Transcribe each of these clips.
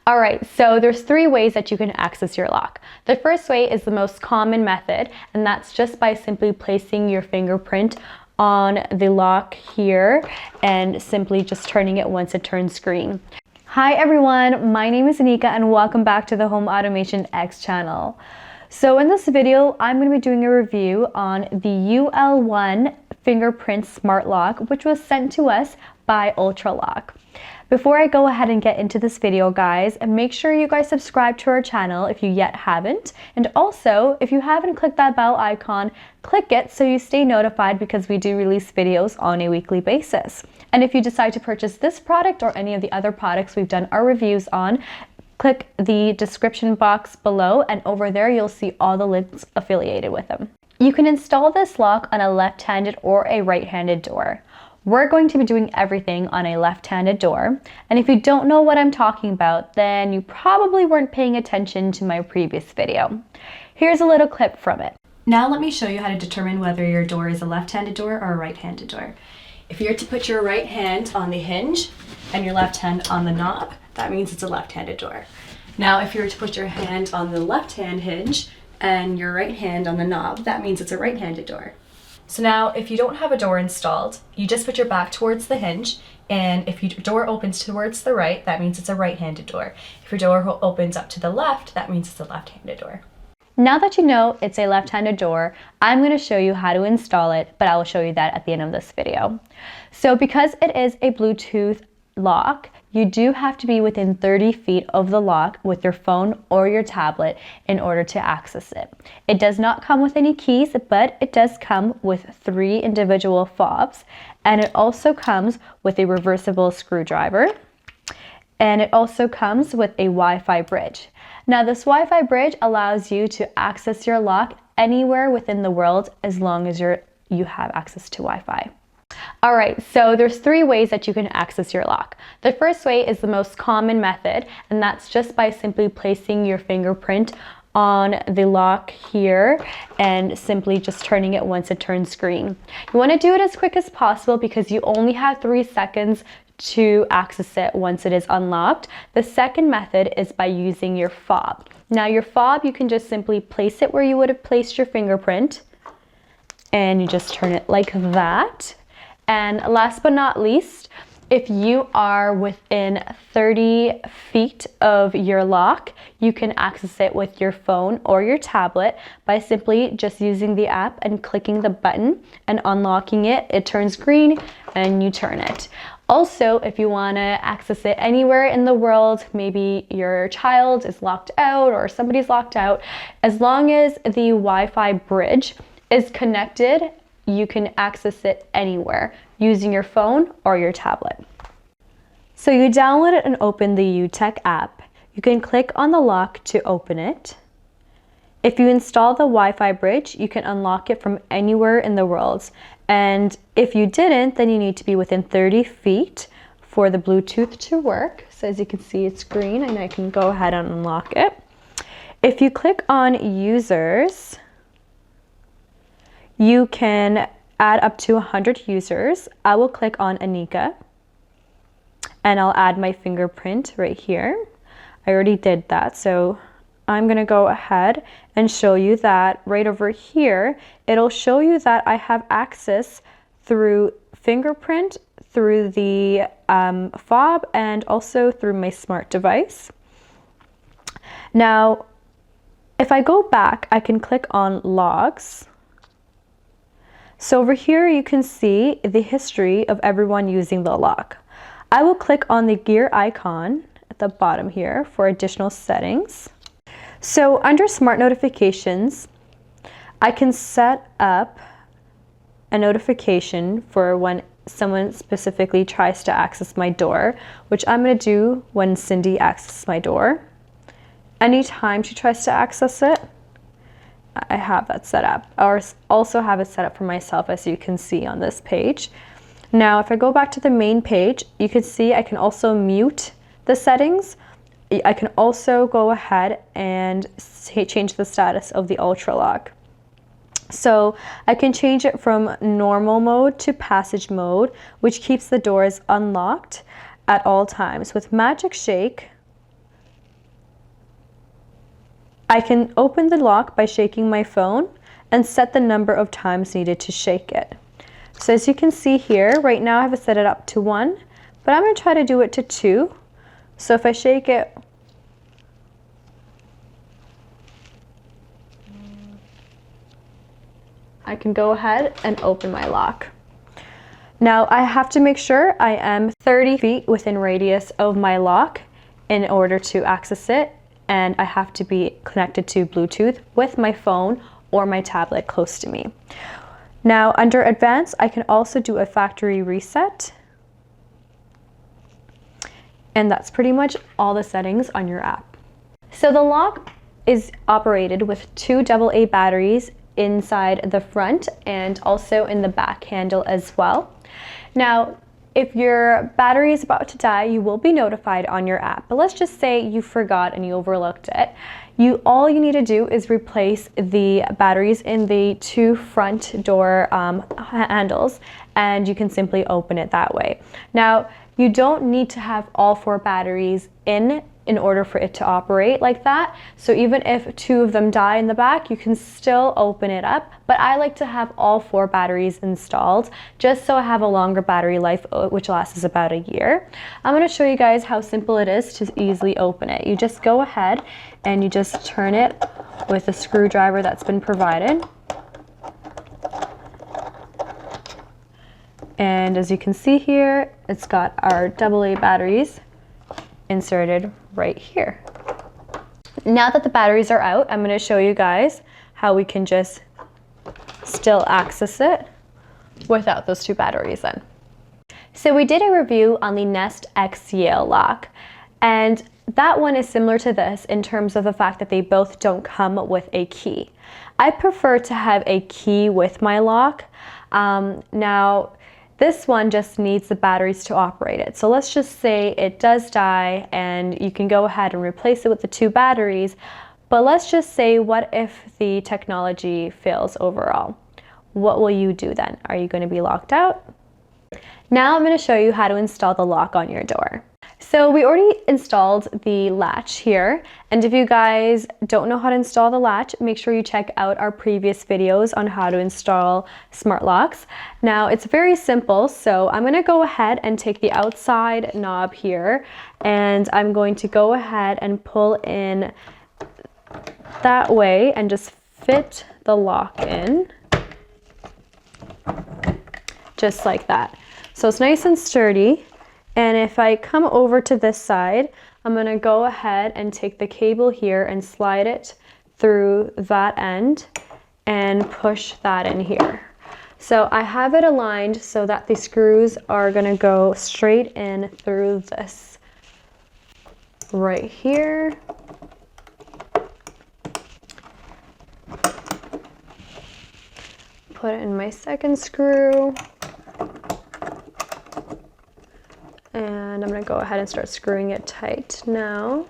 All right, so there's three ways that you can access your lock. The first way is the most common method, and that's just by simply placing your fingerprint on the lock here and simply just turning it once it turns green. Hi everyone, my name is Anika and welcome back to the Home Automation X channel. So in this video, I'm going to be doing a review on the UL1 fingerprint smart lock, which was sent to us by Ultralock. Before I go ahead and get into this video, guys, make sure you guys subscribe to our channel if you yet haven't. And also, if you haven't clicked that bell icon, click it so you stay notified because we do release videos on a weekly basis. And if you decide to purchase this product or any of the other products we've done our reviews on, click the description box below and over there you'll see all the links affiliated with them. You can install this lock on a left-handed or a right-handed door. We're going to be doing everything on a left-handed door, and if you don't know what I'm talking about, then you probably weren't paying attention to my previous video. Here's a little clip from it. Now let me show you how to determine whether your door is a left-handed door or a right-handed door. If you're to put your right hand on the hinge and your left hand on the knob, that means it's a left-handed door. Now if you're to put your hand on the left-hand hinge and your right hand on the knob, that means it's a right-handed door. So now if you don't have a door installed, you just put your back towards the hinge, and if your door opens towards the right, that means it's a right-handed door. If your door opens up to the left, that means it's a left-handed door. Now that you know it's a left-handed door, I'm going to show you how to install it, but I will show you that at the end of this video. So because it is a Bluetooth lock, you do have to be within 30 feet of the lock with your phone or your tablet in order to access it. It does not come with any keys, but it does come with 3 individual fobs, and it also comes with a reversible screwdriver, and it also comes with a Wi-Fi bridge. Now this Wi-Fi bridge allows you to access your lock anywhere within the world as long as you have access to Wi-Fi. All right, so there's 3 ways that you can access your lock. The first way is the most common method, and that's just by simply placing your fingerprint on the lock here and simply just turning it once it turns green. You want to do it as quick as possible because you only have 3 seconds to access it once it is unlocked. The second method is by using your fob. Now your fob, you can just simply place it where you would have placed your fingerprint, and you just turn it like that. And last but not least, if you are within 30 feet of your lock, you can access it with your phone or your tablet by simply just using the app and clicking the button and unlocking it. It turns green and you turn it. Also, if you want to access it anywhere in the world, maybe your child is locked out or somebody's locked out, as long as the Wi-Fi bridge is connected, you can access it anywhere using your phone or your tablet. So you download it and open the UTech app. You can click on the lock to open it. If you install the Wi-Fi bridge, you can unlock it from anywhere in the world. And if you didn't, then you need to be within 30 feet for the Bluetooth to work. So as you can see, it's green and I can go ahead and unlock it. If you click on users, you can add up to 100 users. I will click on Anika and I'll add my fingerprint right here. I already did that, so I'm gonna go ahead and show you that right over here. It'll show you that I have access through fingerprint, through the fob, and also through my smart device. Now, if I go back, I can click on logs. So over here you can see the history of everyone using the lock. I will click on the gear icon at the bottom here for additional settings. So under smart notifications, I can set up a notification for when someone specifically tries to access my door, which I'm going to do when Cindy accesses my door. Anytime she tries to access it, I have that set up. I also have it set up for myself, as you can see on this page. Now, if I go back to the main page, you can see I can also mute the settings. I can also go ahead and change the status of the Ultralock. So I can change it from normal mode to passage mode, which keeps the doors unlocked at all times. With Magic Shake, I can open the lock by shaking my phone and set the number of times needed to shake it. So as you can see here, right now I have set it up to 1, but I'm going to try to do it to 2. So if I shake it, I can go ahead and open my lock. Now I have to make sure I am 30 feet within radius of my lock in order to access it, and I have to be connected to Bluetooth with my phone or my tablet close to me. Now under advanced, I can also do a factory reset. And that's pretty much all the settings on your app. So the lock is operated with 2 AA batteries inside the front and also in the back handle as well. Now, if your battery is about to die, you will be notified on your app. But let's just say you forgot and you overlooked it. All you need to do is replace the batteries in the 2 front door handles, and you can simply open it that way. Now, you don't need to have all 4 batteries in order for it to operate like that. So even if 2 of them die in the back, you can still open it up. But I like to have all 4 batteries installed just so I have a longer battery life, which lasts about a year. I'm going to show you guys how simple it is to easily open it. You just go ahead and you just turn it with a screwdriver that's been provided. And as you can see here, it's got our AA batteries inserted right here. Now that the batteries are out, I'm going to show you guys how we can just still access it without those 2 batteries in. So we did a review on the Nest X Yale lock, and that one is similar to this in terms of the fact that they both don't come with a key. I prefer to have a key with my lock. Now, this one just needs the batteries to operate it. So let's just say it does die and you can go ahead and replace it with the 2 batteries. But let's just say, what if the technology fails overall? What will you do then? Are you going to be locked out? Now I'm going to show you how to install the lock on your door. So we already installed the latch here, and if you guys don't know how to install the latch, make sure you check out our previous videos on how to install smart locks. Now it's very simple, so I'm going to go ahead and take the outside knob here, and I'm going to go ahead and pull in that way and just fit the lock in, just like that. So it's nice and sturdy. And if I come over to this side, I'm going to go ahead and take the cable here and slide it through that end and push that in here. So I have it aligned so that the screws are going to go straight in through this right here. Put in my second screw. And I'm going to go ahead and start screwing it tight now.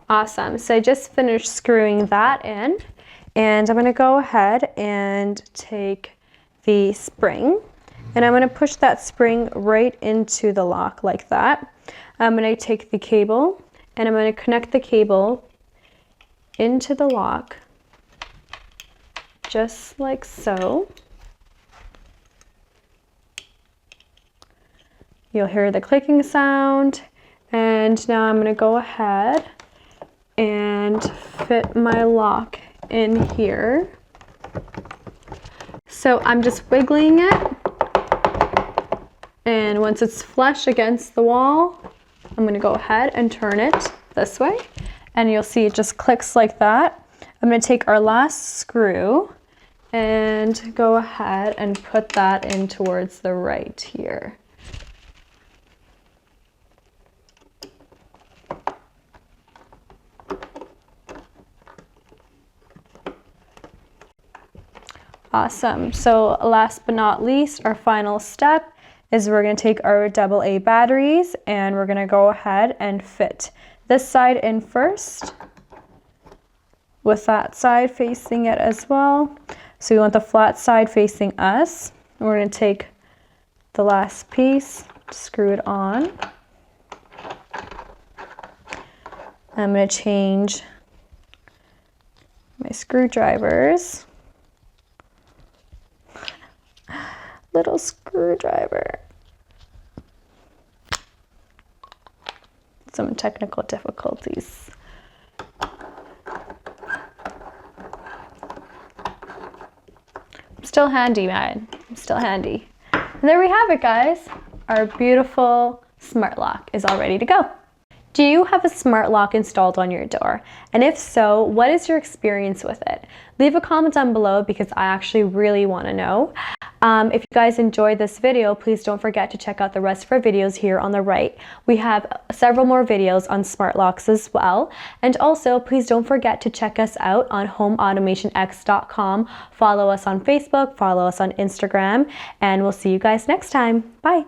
Awesome. So I just finished screwing that in, and I'm going to go ahead and take the spring, and I'm going to push that spring right into the lock like that. I'm going to take the cable and I'm going to connect the cable into the lock, just like so. You'll hear the clicking sound, and now I'm going to go ahead and fit my lock in here. So I'm just wiggling it, and once it's flush against the wall, I'm going to go ahead and turn it this way, and you'll see it just clicks like that. I'm going to take our last screw and go ahead and put that in towards the right here. Awesome. So last but not least, our final step is we're going to take our AA batteries and we're going to go ahead and fit this side in first, with that side facing it as well. So we want the flat side facing us. We're going to take the last piece, screw it on I'm going to change my screwdrivers. Little screwdriver. Some technical difficulties. I'm still handy, man. I'm still handy. And there we have it, guys. Our beautiful smart lock is all ready to go. Do you have a smart lock installed on your door? And if so, what is your experience with it? Leave a comment down below because I actually really want to know. If you guys enjoyed this video, please don't forget to check out the rest of our videos here on the right. We have several more videos on smart locks as well. And also, please don't forget to check us out on homeautomationx.com. Follow us on Facebook, follow us on Instagram, and we'll see you guys next time. Bye.